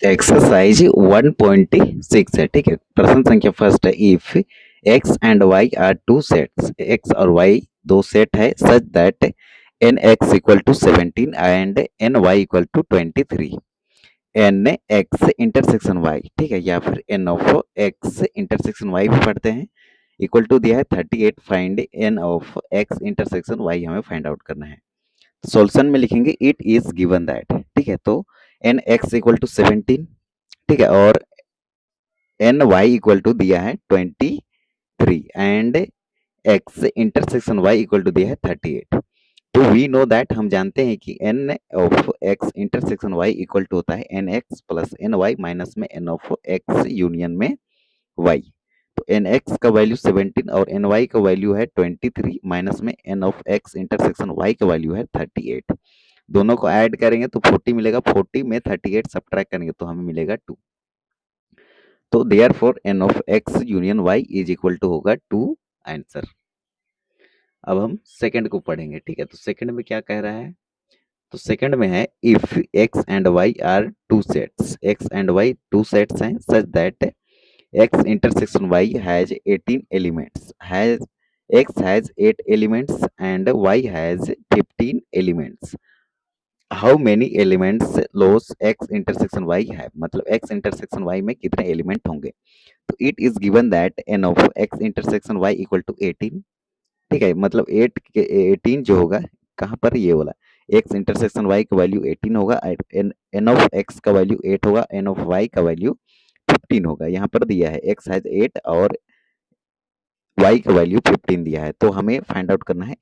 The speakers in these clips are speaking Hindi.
एक्सरसाइज 1.6 है। ठीक है, प्रश्न संख्या फर्स्ट है, if x and Y are two sets, x और वाई दो सेट है, such that n x equal to 17 and n y equal to 23, n x intersection y, ठीक है, या फिर n of x intersection y भी पढ़ते हैं, इक्वल टू दिया है 38, find n of x intersection y हमें फाइंड आउट करना है। सॉल्यूशन में लिखेंगे इट इज गिवन दैट, ठीक है, तो एन एक्स इक्वल टू 17, ठीक है, और एन वाई इक्वल टू दिया है 23 and x intersection Y equal to दिया है 38। तो वी नो दैट, हम जानते हैं कि n of x intersection Y equal to होता है n x plus N Y minus में एन ऑफ एक्स यूनियन में वाई। तो एन एक्स का वैल्यू 17 और एन वाई का वैल्यू है 23 माइनस में N of x intersection y का वैल्यू है 38। दोनों को ऐड करेंगे तो 40 मिलेगा, 40 में 38 सब्ट्रैक्ट करेंगे तो हमें मिलेगा 2। तो therefore n of x union y is equal to होगा 2 आंसर। अब हम सेकंड को पढ़ेंगे, ठीक है, तो सेकंड में क्या कह रहा है, तो सेकंड में है if x and Y are two sets, X and Y two sets हैं, such that x intersection y has 18 elements, has x has 8 elements and y has 15 elements, how many elements loss x intersection y have, मतलब x intersection y में कितने एलिमेंट होंगे। तो it is given that n of x intersection y equal to 18, ठीक है, मतलब 8 के 18 जो होगा कहाँ पर, ये वाला x इंटरसेक्शन y का वैल्यू 18 होगा, n ऑफ x का वैल्यू 8 होगा, n ऑफ y का वैल्यू 15 होगा। यहाँ पर दिया है x हैज 8 और y का वैल्यू 15 दिया है, तो हमें फाइंड आउट करना है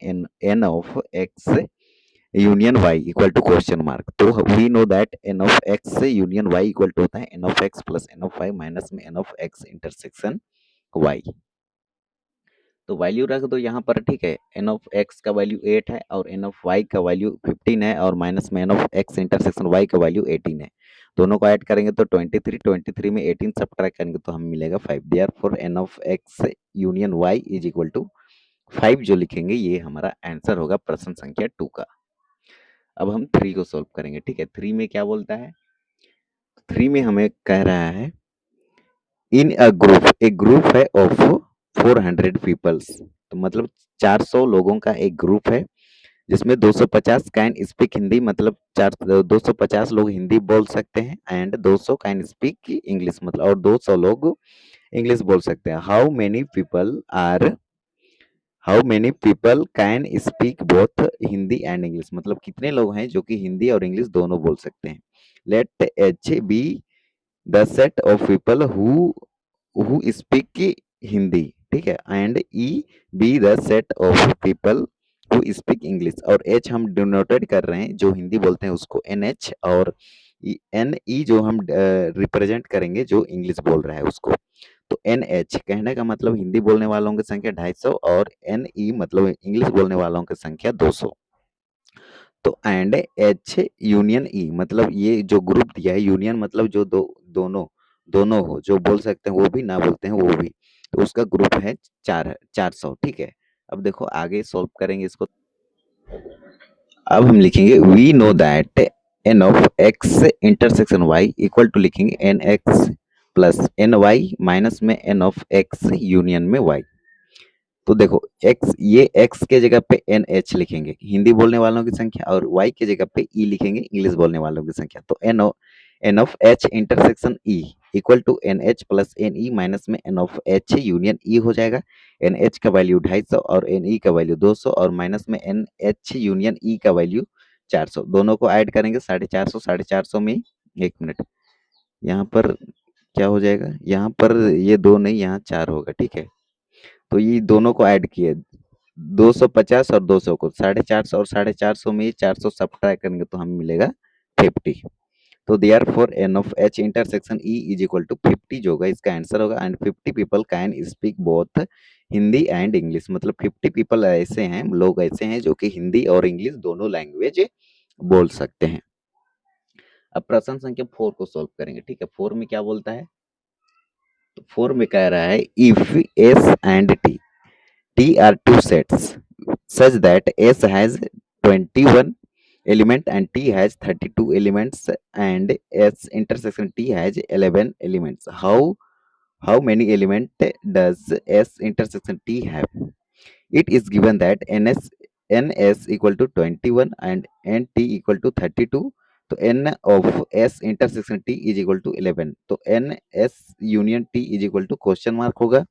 n of x union y equal to question mark. तो we know that n of x union y equal to होता है n of x plus n of y minus में n of x intersection y। तो वैल्यू रख दो यहाँ पर, ठीक है, n ऑफ x का वैल्यू 8 है और n ऑफ y का वैल्यू 15 है और माइनस में n of x intersection y का वैल्यू 18 है। दोनों को ऐड करेंगे तो 23, 23 में 18 सब्ट्रैक्ट करेंगे तो हमें मिलेगा 5। Therefore n of x union y is equal to 5 जो लिखेंगे ये हमारा आंसर होगा प्रश्न संख्या 2 का। अब हम 3 को सॉल्व करेंगे, ठीक है, 3 में क्या बोलता है, 3 में हमें कह रहा है इन अ ग्रुप, एक ग्रुप है ऑफ 400 पीपल्स, तो मतलब 400 लोगों का एक ग्रुप है जिसमें 250 कैन स्पीक हिंदी, मतलब 250 लोग हिंदी बोल सकते हैं एंड 200 कैन स्पीक इंग्लिश, मतलब और 200 लोग इंग्लिश बोल सकते हैं। How many people can speak both Hindi and English, मतलब कितने लोग हैं जो कि हिंदी और इंग्लिश दोनों बोल सकते हैं। Let h be the set of people who speak Hindi, ठीक है, and e be the set of people who speak English, और एच हम डिनोटेड कर रहे हैं जो हिंदी बोलते हैं उसको एन एच, और एन ई जो हम रिप्रेजेंट करेंगे जो इंग्लिश बोल रहा है उसको। तो एन एच कहने का मतलब हिंदी बोलने वालों की संख्या 250 और एन ई मतलब इंग्लिश बोलने वालों की संख्या 200। तो एंड एच यूनियन ई मतलब ये जो ग्रुप दिया है, यूनियन मतलब जो दोनों दोनों हो, जो बोल सकते हैं वो भी, ना बोलते हैं वो भी, तो उसका ग्रुप है 400, ठीक है। अब देखो आगे सॉल्व करेंगे इसको। अब हम लिखेंगे we know that N of x intersection Y equal to लिखेंगे N x plus N Y minus में एन ऑफ एक्स यूनियन में वाई। तो देखो x, ये x के जगह पे एन एच लिखेंगे हिंदी बोलने वालों की संख्या, और y के जगह पे e लिखेंगे इंग्लिश बोलने वालों की संख्या। तो n of h intersection e equal to n h plus n e minus में N of h union e हो जाएगा। एन एच का वैल्यू 250 और एन ई का वैल्यू 200 और माइनस में एन एच यूनियन ई का वैल्यू 400, दोनों को ऐड करेंगे 450, 450 में, एक मिनट, यहाँ पर क्या हो जाएगा, यहाँ पर ये 2 नहीं, यहाँ 4 होगा, ठीक है। तो ये दोनों को ऐड किए 250 और 200 को, 450 और 450 में 400 सब्ट्रैक्ट करेंगे तो हमें मिलेगा 50। तो therefore n of h intersection e is equal to 50 जो होगा इसका आंसर होगा। And 50 people can speak both Hindi and English, मतलब 50 पीपल ऐसे हैं, लोग ऐसे हैं जो कि हिंदी और इंग्लिश दोनों लैंग्वेज बोल सकते हैं। अब प्रश्न संख्या 4 को सॉल्व करेंगे, ठीक है। 4 में क्या बोलता है, तो 4 में कह रहा है if S and T are two sets such that S has 21 element and T has 32 elements and S intersection T has 11 elements. How many element does S intersection T have? It is given that ns equal to 21 and nt equal to 32. तो n of s intersection t is equal to 11, तो n s union t is equal to question mark होगा।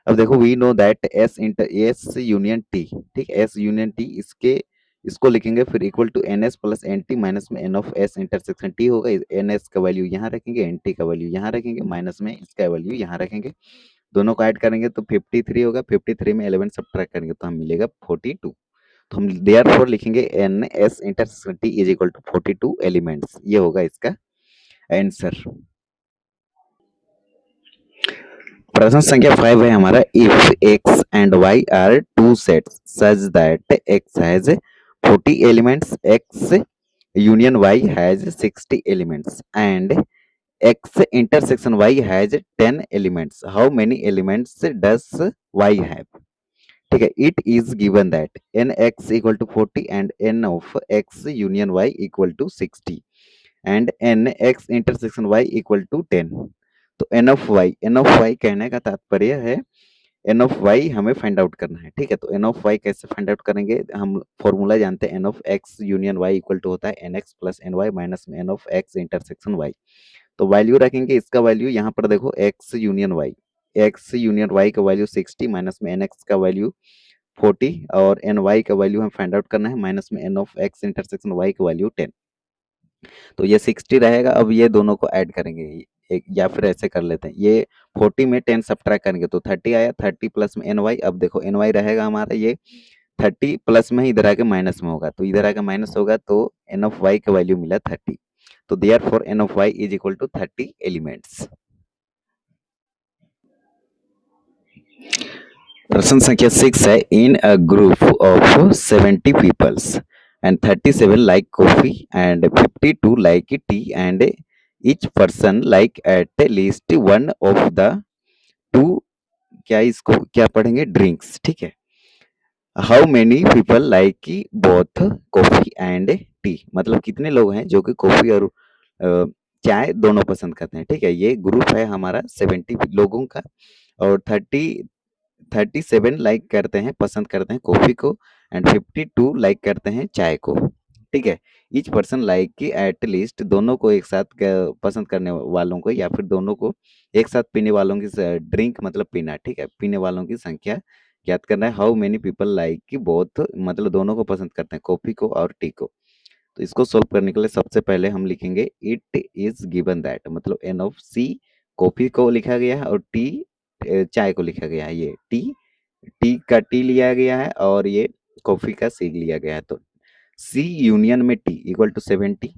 अब देखो we know that S union T, ठीक है, एस यूनियन टी इसको लिखेंगे फिर equal to N S plus N T minus में N of S intersection T होगा। एन एस का वैल्यू यहाँ रखेंगे, एन टी का वैल्यू यहाँ रखेंगे, माइनस में इसका वैल्यू यहाँ रखेंगे, दोनों को ऐड करेंगे तो 53 होगा। 53 में 11 सब्ट्रैक्ट करेंगे तो हम मिलेगा 42। तो हम देयरफॉर लिखेंगे n s intersection t is equal to 42 elements, ये होगा इसका आंसर। प्रश्न संख्या 5 है हमारा, if x and y are two sets such that x has 40 elements, x union y has 60 elements and x intersection y has 10 elements, how many elements does y have? ठीक है, it is given that nx equal to 40 and n of x union y equal to 60 and nx intersection y equal to 10। तो n of y कहने का तात्पर्य है n ऑफ y हमें फाइंड आउट करना है, ठीक है। तो n ऑफ y कैसे फाइंड आउट करेंगे, हम फॉर्मूला जानते हैं, n of x union y equal to होता है nx प्लस ny माइनस में n of x intersection y। तो वैल्यू रखेंगे, इसका वैल्यू यहाँ पर देखो x यूनियन y का वैल्यू 60 माइनस में nx का वैल्यू 40 और ny का वैल्यू हम फाइंड आउट करना है माइनस में n of x intersection y का वैल्यू 10। तो ये 60 रहेगा। अब ये दोनों को ऐड करेंगे एक, या फिर ऐसे कर लेते हैं, ये 40 में 10 सब्ट्रैक्ट करेंगे तो 30 आया, 30 प्लस में ny। अब देखो ny रहेगा हमारा ये 30 प्लस में इधर आके माइनस में होगा, तो इधर आके माइनस होगा तो n ऑफ y का वैल्यू मिला 30। तो therefore n of y is equal to 30 elements. प्रश्न संख्या 6 है, in a group of 70 peoples and 37 like coffee and 52 like tea and each person like at least one of the two, क्या इसको क्या पढ़ेंगे, ड्रिंक्स, ठीक है। How many people like both coffee and T, मतलब कितने लोग हैं जो कि कॉफी और चाय दोनों पसंद करते हैं, ठीक है। ये ग्रुप है हमारा 70 लोगों का और 37 लाइक करते हैं, पसंद करते हैं कॉफी को एंड 52 लाइक करते हैं चाय को, ठीक है। ईच पर्सन लाइक की एट लीस्ट, दोनों को एक साथ पसंद करने वालों को या फिर दोनों को एक साथ पीने वालों की ड्रिंक मतलब पीना, ठीक है, पीने वालों की संख्या ज्ञात करना है। हाउ मेनी पीपल लाइक की बोथ, मतलब दोनों को पसंद करते हैं कॉफी को और टी को। तो इसको सोल्व करने के लिए सबसे पहले हम लिखेंगे इट इज गिवन दैट, मतलब एन ऑफ सी कॉफी को लिखा गया है और टी चाय को लिखा गया है। ये टी का टी लिया गया है और ये कॉफी का सी लिया गया है। तो सी यूनियन में टी इक्वल टू 70,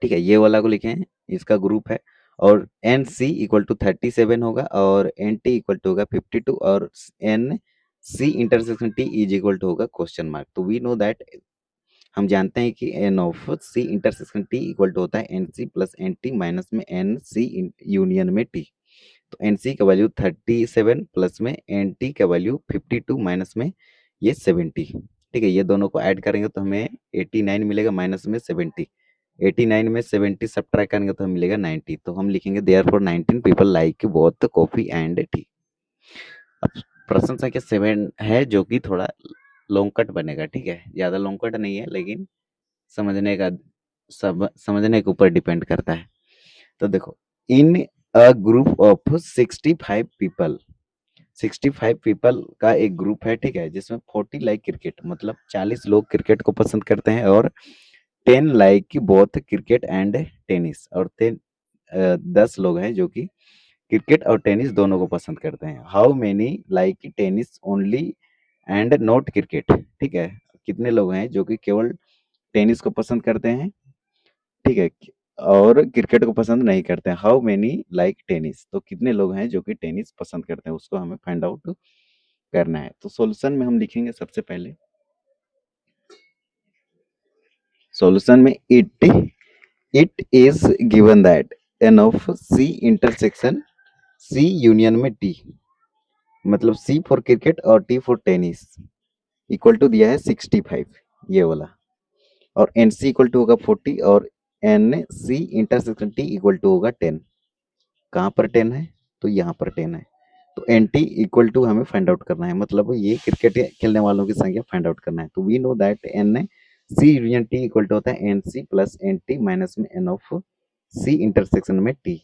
ठीक है, ये वाला को लिखे, इसका ग्रुप है। और एन सी इक्वल टू 37 होगा और एन टी इक्वल टू होगा 52 और n c intersection t is equal to होगा क्वेश्चन मार्क। तो वी नो दैट, हम जानते हैं कि n of c intersection t equal to होता है n c plus N T minus में एन सी यूनियन में टी। तो एन सी का वैल्यू 37 प्लस में एन टी का वैल्यू 52 माइनस में ये 70, ठीक है। ये दोनों को ऐड करेंगे तो हमें 89 मिलेगा माइनस में 70, 89 में 70 सब्ट्रैक्ट करेंगे तो हमें मिलेगा 90। तो हम लिखेंगे therefore 19 people like both coffee and T. अब प्रश्न संख्या 7 है जो कि थोड़ा लॉन्ग कट बनेगा, ठीक है, ज्यादा लॉन्ग कट नहीं है लेकिन समझने का समझने के ऊपर डिपेंड करता है। तो देखो, in a group of 65 people, 65 people का एक ग्रुप है, ठीक है, जिसमें 40 लाइक क्रिकेट, मतलब 40 लोग क्रिकेट को पसंद करते हैं और 10 like both cricket and tennis, और 10 लोग हैं जो कि क्रिकेट और टेनिस दोनों को पसंद करते हैं। How many like tennis only and not cricket, ठीक है, कितने लोग हैं जो कि केवल टेनिस को पसंद करते हैं, ठीक है, और क्रिकेट को पसंद नहीं करते हैं। हाउ मेनी लाइक टेनिस, तो कितने लोग हैं जो कि टेनिस पसंद करते हैं, उसको हमें फाइंड आउट करना है। तो सॉल्यूशन में हम लिखेंगे सबसे पहले, सॉल्यूशन में it is given that N of c intersection c union में टी, मतलब सी फॉर क्रिकेट और t for tennis, equal to दिया है 65, ये वाला। और एन सी इक्वल टू होगा 40 और n c intersection t equal to होगा 10। कहाँ पर 10 है? तो यहाँ पर 10 है। तो एन टी इक्वल टू हमें फाइंड आउट करना है, मतलब ये क्रिकेट खेलने वालों की संख्या फाइंड आउट करना है। तो we know that n c union t equal to होता है n c plus N T minus में एन ऑफ सी इंटरसेक्शन में टी।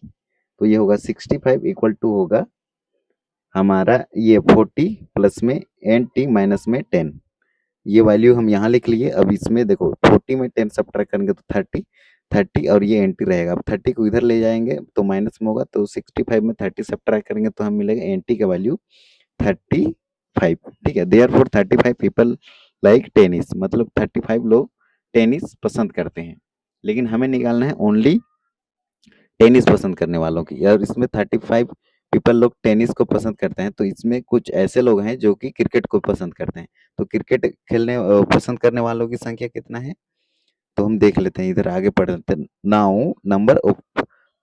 तो ये होगा 65 इक्वल टू होगा हमारा ये 40 प्लस में एन टी माइनस में 10। ये वैल्यू हम यहाँ लिख लिए। अब इसमें देखो 40 में 10 सब्ट्रैक्ट करेंगे तो 30 और ये एन टी रहेगा। अब 30 को इधर ले जाएंगे तो माइनस में होगा, तो 65 में 30 सब्ट्रैक्ट करेंगे तो हम मिलेगा एन टी का वैल्यू 35। ठीक है, देयरफॉर 35 पीपल लाइक टेनिस, मतलब 35 लोग टेनिस पसंद करते हैं। लेकिन हमें निकालना है ओनली टेनिस पसंद करने वालों की। और इसमें 35 पीपल लोग टेनिस को पसंद करते हैं, तो इसमें कुछ ऐसे लोग हैं जो कि क्रिकेट को पसंद करते हैं। तो क्रिकेट खेलने पसंद करने वालों की संख्या कितना है? तो हम देख लेते हैं, इधर आगे पढ़ते हैं। Now number of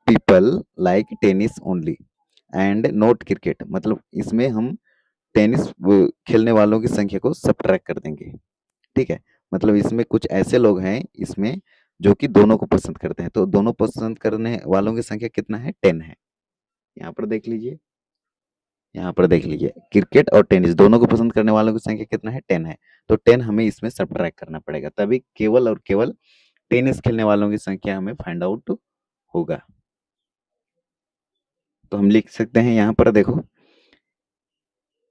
people like tennis only and not cricket, मतलब इसमें हम टेनिस खेलने वालों की संख्या को सब्ट्रैक्ट कर देंगे। ठीक है, मतलब इसमें कुछ ऐसे लोग हैं इसमें जो कि दोनों को पसंद करते हैं। तो दोनों पसंद करने वालों की संख्या कितना है? 10 है। यहाँ पर देख लीजिए, यहाँ पर देख लीजिए, क्रिकेट और टेनिस दोनों को पसंद करने वालों की संख्या कितना है? 10 है। तो 10 हमें इसमें सब्ट्रैक्ट करना पड़ेगा, तभी केवल और केवल टेनिस खेलने वालों की संख्या हमें फाइंड आउट होगा। तो हम लिख सकते हैं यहाँ पर देखो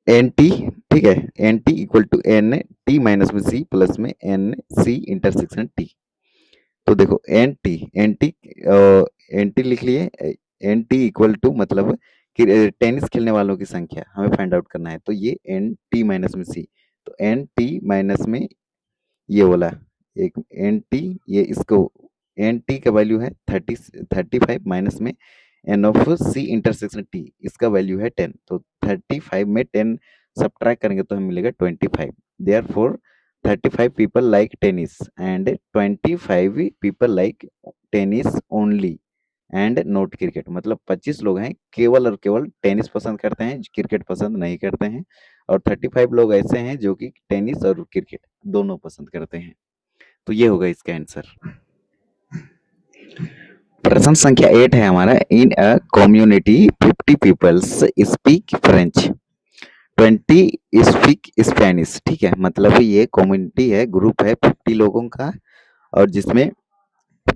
एन टी, ठीक है, n t equal to n T minus में सी प्लस में एन सी इंटरसेक्शन टी। तो देखो एन टी लिख लिए। एन टी इक्वल टू मतलब कि टेनिस खेलने वालों की संख्या हमें फाइंड आउट करना है, तो ये एन टी माइनस में सी। तो एन टी माइनस में ये वाला एक एन टी, ये इसको एन टी का वैल्यू है 35 माइनस में N of c intersection t, इसका वैल्यू है 10। तो 35 में 10 सब्ट्रैक्ट करेंगे तो हमें मिलेगा 25। Therefore 35 people like tennis and 25 people like tennis only and not cricket, मतलब 25 लोग हैं केवल और केवल टेनिस पसंद करते हैं, क्रिकेट पसंद नहीं करते हैं। और 35 लोग ऐसे हैं जो कि टेनिस और क्रिकेट दोनों पसंद करते हैं। तो ये होगा इसका आंसर। प्रश्न संख्या 8 है हमारा, in a community 50 peoples speak French, 20 speak Spanish. ठीक है, मतलब ये कम्युनिटी है, ग्रुप है 50 लोगों का, और जिसमें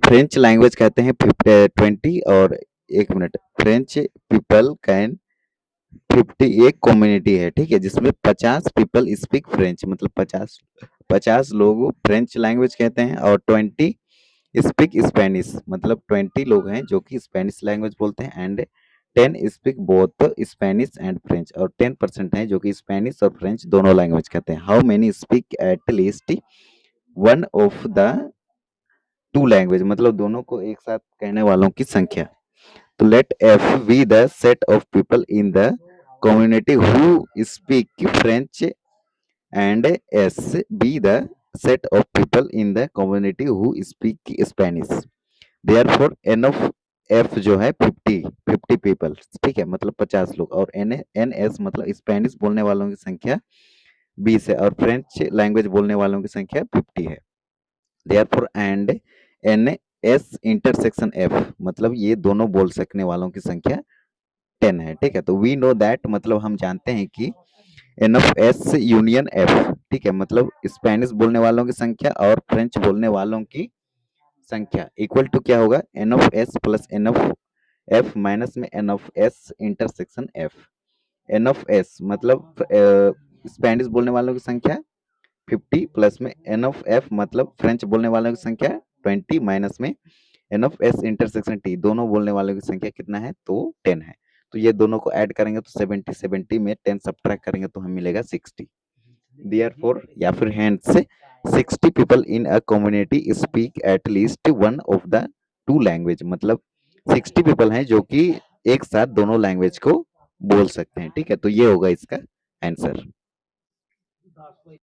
फ्रेंच लैंग्वेज कहते हैं 20, और एक मिनट, फ्रेंच पीपल कैन 50 एक कम्युनिटी है, ठीक है, जिसमें 50 पीपल स्पीक फ्रेंच, मतलब 50 लोग फ्रेंच लैंग्वेज कहते हैं, और 20 स्पीक स्पेनिश, मतलब 20 लोग हैं जो कि स्पेनिश लैंग्वेज बोलते हैं, and 10 speak both Spanish and French, और 10% हैं जो कि स्पेनिश और फ्रेंच दोनों लैंग्वेज कहते हैं। How many speak at least one of the two language, मतलब दोनों को एक साथ कहने वालों की संख्या। तो let f be the set of people in the community who speak French and S be the set of people in the community who speak Spanish. Therefore n of f जो है 50 पीपल, ठीक है, मतलब 50 लोग, और एन एस मतलब स्पेनिश बोलने वालों की संख्या 20 है, और फ्रेंच लैंग्वेज बोलने वालों की संख्या 50 है। Therefore and n s intersection f, मतलब ये दोनों बोल सकने वालों की संख्या 10 है। ठीक है, तो वी नो दैट, मतलब हम जानते हैं कि n of s union f, ठीक है, मतलब स्पेनिश बोलने वालों की संख्या और फ्रेंच बोलने वालों की संख्या इक्वल टू क्या होगा? N of S plus N of F minus में N of S intersection F. N of S मतलब स्पेनिश बोलने वालों की संख्या 50 प्लस में एन ऑफ एफ मतलब फ्रेंच बोलने वालों की संख्या 20 माइनस में N of S intersection T, दोनों बोलने वालों की संख्या कितना है? तो 10 है। तो ये दोनों को ऐड करेंगे तो 70 में 10 सब्ट्रैक्ट करेंगे तो हमें मिलेगा 60। देयरफॉर या फिर hence 60 people in a community speak at least one of the two language, मतलब 60 पीपल हैं जो कि एक साथ दोनों लैंग्वेज को बोल सकते हैं। ठीक है, तो ये होगा इसका आंसर।